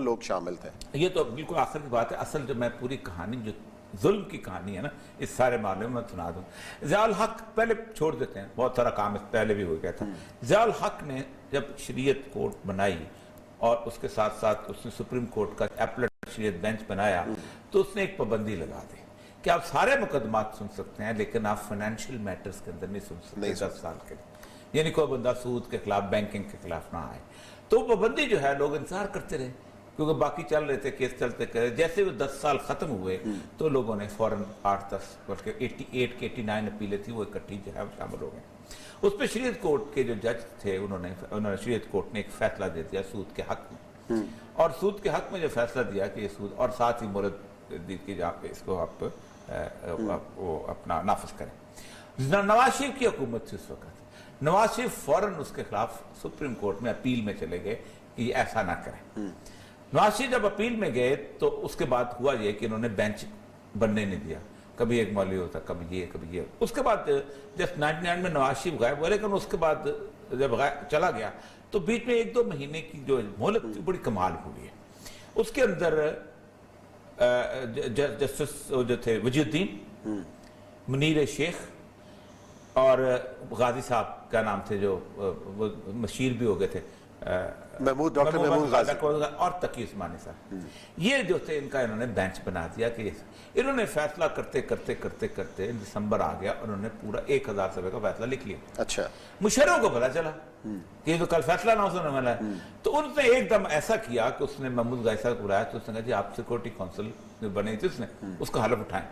کون لوگ شامل تھے؟ یہ تو بالکل آخر کی بات ہے. اصل جو میں پوری کہانی جو ظلم کی کہانی ہے نا اس سارے معاملے میں سنا دوں. ضیاء الحق پہلے چھوڑ دیتے ہیں, بہت سارا کام اس پہلے بھی ہو گیا تھا. ضیاء الحق نے جب شریعت کورٹ بنائی اور اس کے ساتھ ساتھ اس نے سپریم کورٹ کا ایپلیٹ شریعت بینچ بنایا تو اس نے ایک پابندی لگا دی کہ آپ سارے مقدمات سن سکتے ہیں لیکن آپ فائنینشیل میٹرز کے اندر نہیں سن سکتے 10 سال کے لیے. یعنی کوئی بندہ سود کے خلاف بینکنگ کے خلاف نہ آئے. تو پابندی جو ہے لوگ انتظار کرتے رہے کیونکہ باقی چل رہے تھے کیس چلتے کرے. جیسے وہ 10 سال ختم ہوئے تو لوگوں نے فوراً 8-10 بلکہ 88 کے 89 اپیلیں تھی وہ اکٹھی جو ہے شامل ہو گئے. اس پہ شریعت کورٹ کے جو جج تھے انہوں نے شریعت کورٹ نے ایک فیصلہ دے دیا سود کے حق میں. اور سود کے حق میں جو فیصلہ دیا کہ یہ سود اور ساتھ ہی مورد دی کہ جہاں پہ اس کو آپ اپنا نافذ کریں. نواز شریف کی حکومت تھی اس وقت. نواز شریف فوراً اس کے خلاف سپریم کورٹ میں اپیل میں چلے گئے کہ یہ ایسا نہ کریں. نواز شریف جب اپیل میں گئے تو اس کے بعد ہوا یہ کہ انہوں نے بینچ بننے نہیں دیا. کبھی ایک مولوی ہوتا, کبھی یہ. اس کے بعد جب 99 میں نواز شریف غائب ہوا لیکن اس کے بعد جب چلا گیا تو بیچ میں 1-2 مہینے کی جو مہلت تھی بڑی کمال ہوئی ہے. اس کے اندر جسٹس جو تھے وجی الدین, منیر شیخ اور غازی صاحب کیا نام تھے جو مشیر بھی ہو گئے تھے, ڈاکٹر محمود غازی اور تقی عثمانی صاحب, یہ جو تھے ان کا انہوں نے بینچ بنا دیا کہ انہوں نے فیصلہ کرتے دسمبر آ گیا اور انہوں نے پورا 1000 صفحے کا فیصلہ لکھ لیا. اچھا, مشروں کو پتا چلا کہ یہ تو کل فیصلہ نہ ہونے والا ہے. تو ان نے ایک دم ایسا کیا کہ اس نے محمود غازی صاحب کو بلایا تو اس نے کہا جی آپ سیکورٹی کونسل جو بنی تھی اس نے اس کا حلف اٹھائیں.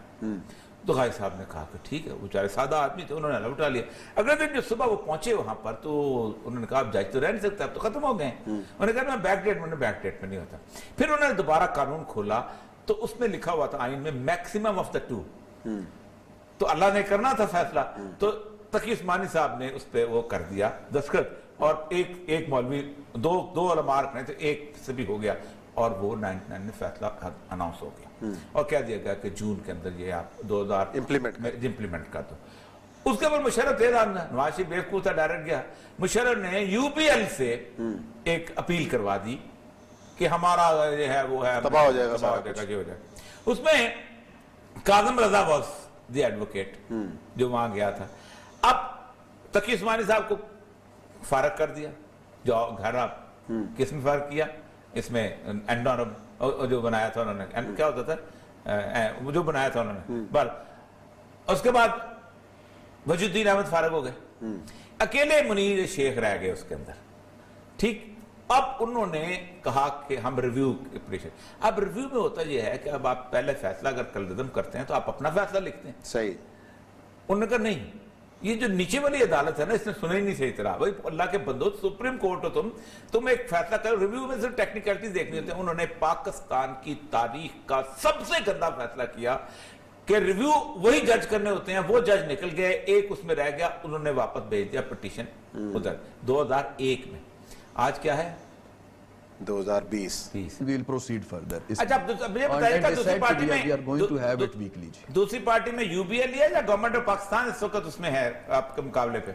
تو غازی صاحب نے کہا کہ ٹھیک ہے, وہ بیچارے سادہ آدمی تھے, انہوں نے حلف اٹھا لیا. اگلے دن جو صبح وہ پہنچے وہاں پر تو انہوں نے کہا اب جج تو رہ نہیں سکتا, اب تو ختم ہو گئے. انہوں نے کہا میں بیک ڈیٹ میں نہیں ہوتا. پھر انہوں نے دوبارہ قانون کھولا تو اس میں لکھا ہوا تھا آئین میں میکسیمم آف دا 2. تو اللہ نے کرنا تھا فیصلہ تو تقی عثمانی صاحب نے اس پہ وہ کر دیا دستخط, اور ایک مولوی دو علماء رکھنے تھے, ایک سے بھی ہو گیا اور وہ 99 میں فیصلہ اناؤنس ہو گیا. اور کہہ دیا گیا کہ جون کے اندر یہ آپ 2000 امپلیمنٹ کر دو. اس کے بعد مشرف تھے نواز شریف بیوقوف تھا, ڈائریکٹ گیا. مشرف نے UPL سے ایک اپیل کروا دی کہ ہمارا یہ ہے وہ ہے تباہ ہو جائے گا. اس میں کاظم رضا واز دی ایڈوکیٹ جو وہاں گیا تھا. اب تقی عثمانی صاحب کو فارغ کر دیا. جو گھر آپ کس میں فارغ کیا, اس میں جو بنایا تھا انہوں نے, کیا ہوتا تھا جو بنایا تھا انہوں نے بل. اس کے بعد وجی الدین احمد فارغ ہو گئے, اکیلے منیر شیخ رہ گئے اس کے اندر. ٹھیک, اب انہوں نے کہا کہ ہم ریویو اپریشن. اب ریویو میں ہوتا یہ ہے کہ اب آپ پہلے فیصلہ اگر کلعدم کرتے ہیں تو آپ اپنا فیصلہ لکھتے ہیں. صحیح. انہوں نے کہا نہیں, یہ جو نیچے والی عدالت ہے نا اس نے سنا ہی نہیں صحیح طرح. بھائی اللہ کے بندو, سپریم کورٹ ہو تم ایک فیصلہ کرو, ریویو میں صرف ٹیکنیکلٹیز دیکھنی ہوتی ہیں. انہوں نے پاکستان کی تاریخ کا سب سے گندا فیصلہ کیا کہ ریویو وہی جج کرنے ہوتے ہیں. وہ جج نکل گئے, ایک اس میں رہ گیا, انہوں نے واپس بھیج دیا پٹیشن ادھر 2001 میں. آج کیا ہے 2020. We'll proceed further. اچھا مجھے بتائیے کہ دوسری پارٹی میں UBL ہے یا گورنمنٹ آف پاکستان اس وقت اس میں ہے آپ کے مقابلے پہ؟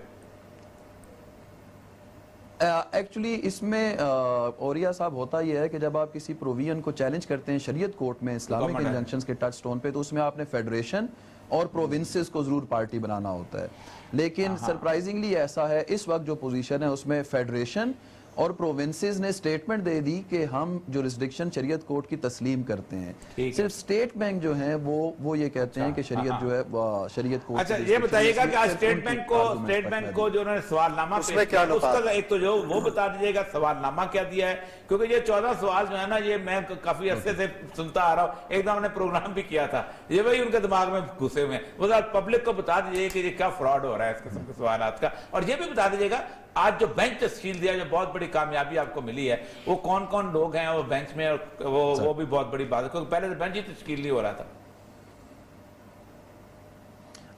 ایکچولی اس میں اوریا صاحب ہوتا یہ ہے کہ جب آپ کسی پروویژن کو چیلنج کرتے ہیں شریعت کورٹ میں اسلامک انجنکشنز کے ٹچ سٹون پہ, تو اس میں آپ نے فیڈریشن اور پروونسز کو ضرور پارٹی بنانا ہوتا ہے. لیکن سرپرائزنگلی ایسا ہے اس وقت جو پوزیشن ہے اس میں فیڈریشن اور پروونسز نے سٹیٹمنٹ دے دی کہ ہم جورسڈکشن شریعت کورٹ کی تسلیم کرتے ہیں. صرف سٹیٹ بینک جو ہیں وہ یہ کہتے ہیں کہ شریعت جو ہے شریعت کورٹ. اچھا یہ بتائیے گا کہ آج سٹیٹ بینک کو جو انہوں نے سوال نامہ پیش کیا اس کا ایک تو جو وہ بتا دیجیے گا سوال نامہ کیا دیا ہے, کیونکہ یہ 14 سوال جو ہے نا یہ میں کافی عرصے سے سنتا آ رہا ہوں. ایک دم نے پروگرام بھی کیا تھا, یہ وہی ان کے دماغ میں گھسے ہوئے ہیں. وہ پبلک کو بتا دیجیے کہ یہ کیا فراڈ ہو رہا ہے اس قسم کے سوالات کا. اور یہ بھی بتا دیجیے گا آج جو بینچ تشکیل دیا جو بہت بڑی کامیابی آپ کو ملی ہے وہ کون کون لوگ ہیں وہ بینچ میں, وہ بھی بہت بڑی بات ہے کیونکہ پہلے تو بینچ ہی تشکیل نہیں ہو رہا تھا.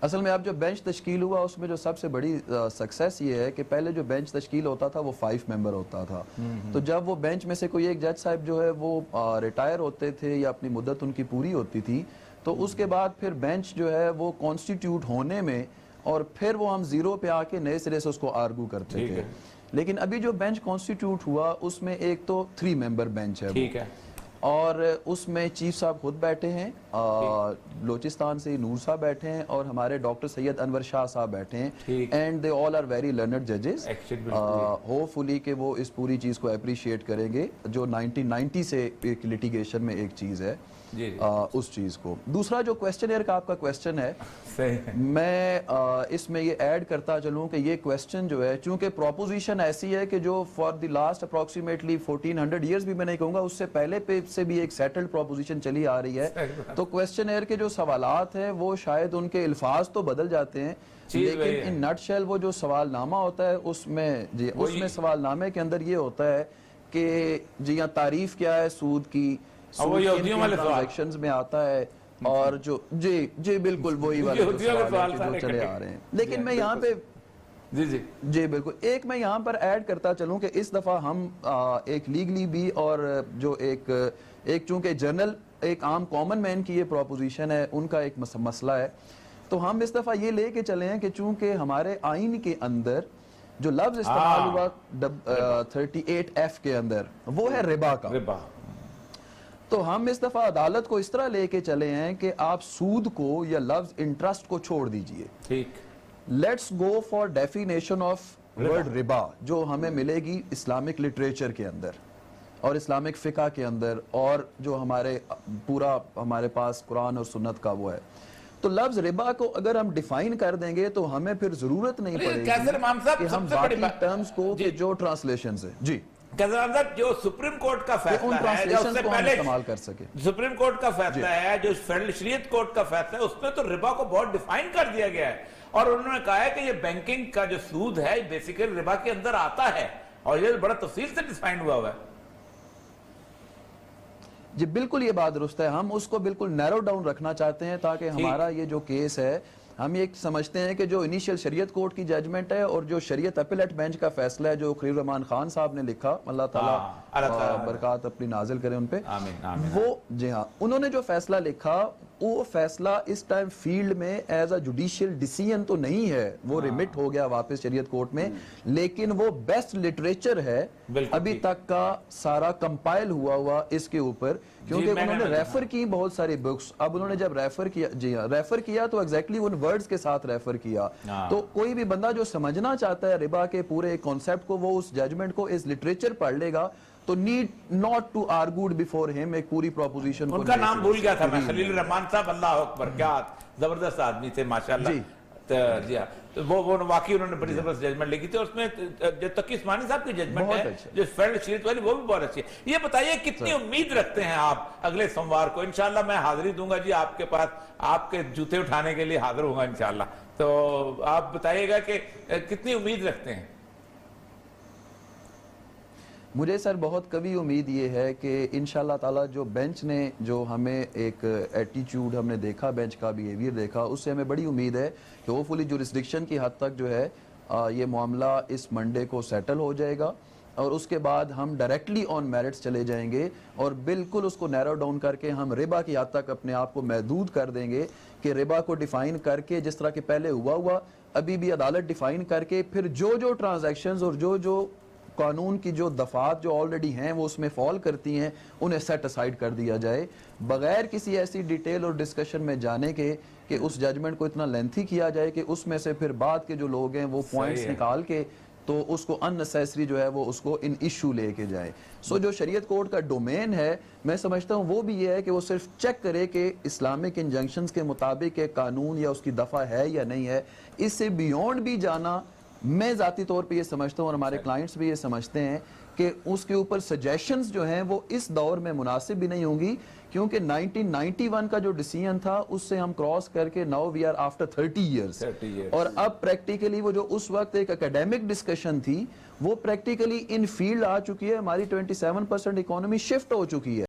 اصل میں اب جو بینچ تشکیل ہوا اس میں جو سب سے بڑی سکسیس یہ ہے کہ پہلے جو بینچ تشکیل ہوتا تھا وہ 5 ممبر ہوتا تھا. تو جب وہ بینچ میں سے کوئی ایک جج صاحب جو ہے وہ ریٹائر ہوتے تھے یا اپنی مدت ان کی پوری ہوتی تھی تو اس کے بعد پھر بینچ جو ہے وہ کانسٹیٹیوٹ ہونے میں اور پھر وہ ہم 0 پہ آ کے نئے سرے سے اس کو آرگو کرتے تھے. لیکن ابھی جو بینچ کانسٹیٹیوٹ ہوا اس میں ایک تو 3 ممبر بینچ ہے, اور اس میں چیف صاحب خود بیٹھے ہیں, بلوچستان سے نور صاحب بیٹھے ہیں, اور ہمارے ڈاکٹر سید انور شاہ صاحب بیٹھے ہیں, and they all are very learned ججز. ہوپ فلی کہ وہ اس پوری چیز کو اپریشیٹ کریں گے جو 1990 سے ایک لیٹیگیشن میں ایک چیز ہے اس چیز کو. دوسرا جو کویسچن کا آپ کا کویسچن ہے, میں اس میں یہ ایڈ کرتا چلوں کہ یہ کویسچن جو ہے چونکہ پروپوزیشن ایسی ہے کہ جو for the last approximately 1400 years بھی میں نہیں کہوں گا, اس سے پہلے سے بھی ایک سیٹلڈ پروپوزیشن چلی آ رہی ہے, تو کویسچن ایئر کے جو سوالات ہیں وہ شاید ان کے الفاظ تو بدل جاتے ہیں, لیکن ان نٹ شیل وہ جو سوال نامہ ہوتا ہے اس میں سوال نامے کے اندر یہ ہوتا ہے کہ جی ہاں تعریف کیا ہے سود کی, ٹرانزیکشنز میں آتا ہے, اور جو جی بالکل وہی والے سوال جو چلے آ رہے ہیں. لیکن میں یہاں پہ جی بالکل ایک میں یہاں پر ایڈ کرتا چلوں کہ اس دفعہ ہم ایک لیگلی بھی اور جو ایک چونکہ جنرل ایک عام کامن مین کی یہ پروپوزیشن ہے ان کا ایک مسئلہ ہے, تو ہم اس دفعہ یہ لے کے چلے ہیں کہ چونکہ ہمارے آئین کے اندر جو لفظ استعمال ہوا 38F کے اندر وہ ہے ربا کا, تو ہم اس دفعہ عدالت کو اس طرح لے کے چلے ہیں کہ آپ سود کو یا لفظ انٹرسٹ کو چھوڑ دیجئے. ٹھیک, let's go for definition of word ربا جو ہمیں ملے گی اسلامک لٹریچر کے اندر اور اسلامک فقہ کے اندر, اور جو ہمارے پاس قرآن اور سنت کا وہ ہے. تو لفظ ربا کو اگر ہم ڈیفائن کر دیں گے تو ہمیں پھر ضرورت نہیں پڑے گی کہ ہم باقی ٹرمز کو جو ٹرانسلیشنز ہیں جی جو سپریم کورٹ کا فیصلہ ہے جو اس سے پہلے سپریم کورٹ کا فیصلہ ہے, جو فیڈرل شریعت کورٹ کا فیصلہ ہے, اس میں تو ربا کو بہت ڈیفائن کر دیا گیا ہے, اور انہوں نے کہا ہے کہ یہ بینکنگ کا جو سود ہے بیسیکلی ربا کے اندر آتا ہے, اور یہ بڑا تفصیل سے ڈیفائن ہوا ہے. جی بالکل یہ بات درست ہے, ہم اس کو بالکل نیرو ڈاؤن رکھنا چاہتے ہیں تاکہ ہمارا یہ جو کیس ہے ہم یہ سمجھتے ہیں کہ جو انیشیل شریعت کورٹ کی ججمنٹ ہے اور جو شریعت اپیلیٹ بینچ کا فیصلہ ہے جو خلیل الرحمان خان صاحب نے لکھا, اللہ تعالیٰ برکات اپنی نازل کرے ان پہ, وہ جی ہاں انہوں نے جو فیصلہ لکھا وہ فیصلہ اس ٹائم فیلڈ میں ایز اے جوڈیشل ڈیسیژن تو نہیں ہے, وہ ریمٹ ہو گیا واپس شریعت کورٹ میں, لیکن وہ بیسٹ لٹریچر ہے ابھی تک کا سارا کمپائل ہوا اس کے اوپر, کیونکہ انہوں نے ریفر کی بہت ساری بکس. اب انہوں نے جب ریفر کیا جی ہاں ریفر کیا تو ایگزیکٹلی ان ورڈز کے ساتھ ریفر کیا, تو کوئی بھی بندہ جو سمجھنا چاہتا ہے ربا کے پورے کانسیپٹ کو وہ اس ججمنٹ کو اس لٹریچر پڑھ لے گا, تو need not to argued before ہم ایک پوری پروپوزیشن. ان کا نام بھول گیا تھا میں, خلیل الرحمان صاحب, اللہ اکبر, کیا زبردست آدمی تھے ماشاءاللہ. جی ہاں, وہ واقعی انہوں نے بڑی زبردست ججمنٹ لکھی تھی, اور اس میں جو تقی عثمانی صاحب کی ججمنٹ ہے جو فیڈرل شریعت والی وہ بھی بہت اچھی ہے. یہ بتائیے کتنی امید رکھتے ہیں آپ اگلے سوموار کو؟ انشاءاللہ میں حاضری دوں گا جی آپ کے پاس, آپ کے جوتے اٹھانے کے لیے حاضر ہوں گا انشاءاللہ, تو آپ بتائیے گا کہ کتنی امید رکھتے ہیں؟ مجھے سر بہت قوی امید یہ ہے کہ انشاءاللہ تعالیٰ جو بینچ نے جو ہمیں ایک ایٹیچیوڈ ہم نے دیکھا, بینچ کا بیہیویئر دیکھا, اس سے ہمیں بڑی امید ہے کہ ہوپفلی جورسڈکشن کی حد تک جو ہے یہ معاملہ اس منڈے کو سیٹل ہو جائے گا, اور اس کے بعد ہم ڈائریکٹلی آن میرٹس چلے جائیں گے اور بالکل اس کو نیرو ڈاؤن کر کے ہم ربا کی حد تک اپنے آپ کو محدود کر دیں گے کہ ربا کو ڈیفائن کر کے جس طرح کہ پہلے ہوا ابھی بھی عدالت ڈیفائن کر کے پھر جو ٹرانزیکشنز اور جو قانون کی جو دفعات جو آلریڈی ہیں وہ اس میں فال کرتی ہیں انہیں سیٹ اسائیڈ کر دیا جائے, بغیر کسی ایسی ڈیٹیل اور ڈسکشن میں جانے کے کہ اس ججمنٹ کو اتنا لینتھی کیا جائے کہ اس میں سے پھر بعد کے جو لوگ ہیں وہ پوائنٹس نکال کے تو اس کو ان نیسیسری جو ہے وہ اس کو ان ایشو لے کے جائیں. سو جو شریعت کورٹ کا ڈومین ہے میں سمجھتا ہوں وہ بھی یہ ہے کہ وہ صرف چیک کرے کہ اسلامک انجنکشنز کے مطابق قانون یا اس کی دفعہ ہے یا نہیں ہے. اس سے بیونڈ بھی جانا میں ذاتی طور پہ یہ سمجھتا ہوں اور ہمارے کلائنٹس بھی یہ سمجھتے ہیں کہ اس کے اوپر سجیشنز جو ہیں وہ اس دور میں مناسب بھی نہیں ہوں گی, کیونکہ 1991 کا جو ڈیسیژن تھا اس سے ہم کراس کر کے now we are after 30 years, اور اب پریکٹیکلی وہ جو اس وقت ایک اکیڈیمک ڈسکشن تھی وہ پریکٹیکلی ان فیلڈ آ چکی ہے, ہماری 27% اکانومی شفٹ ہو چکی ہے.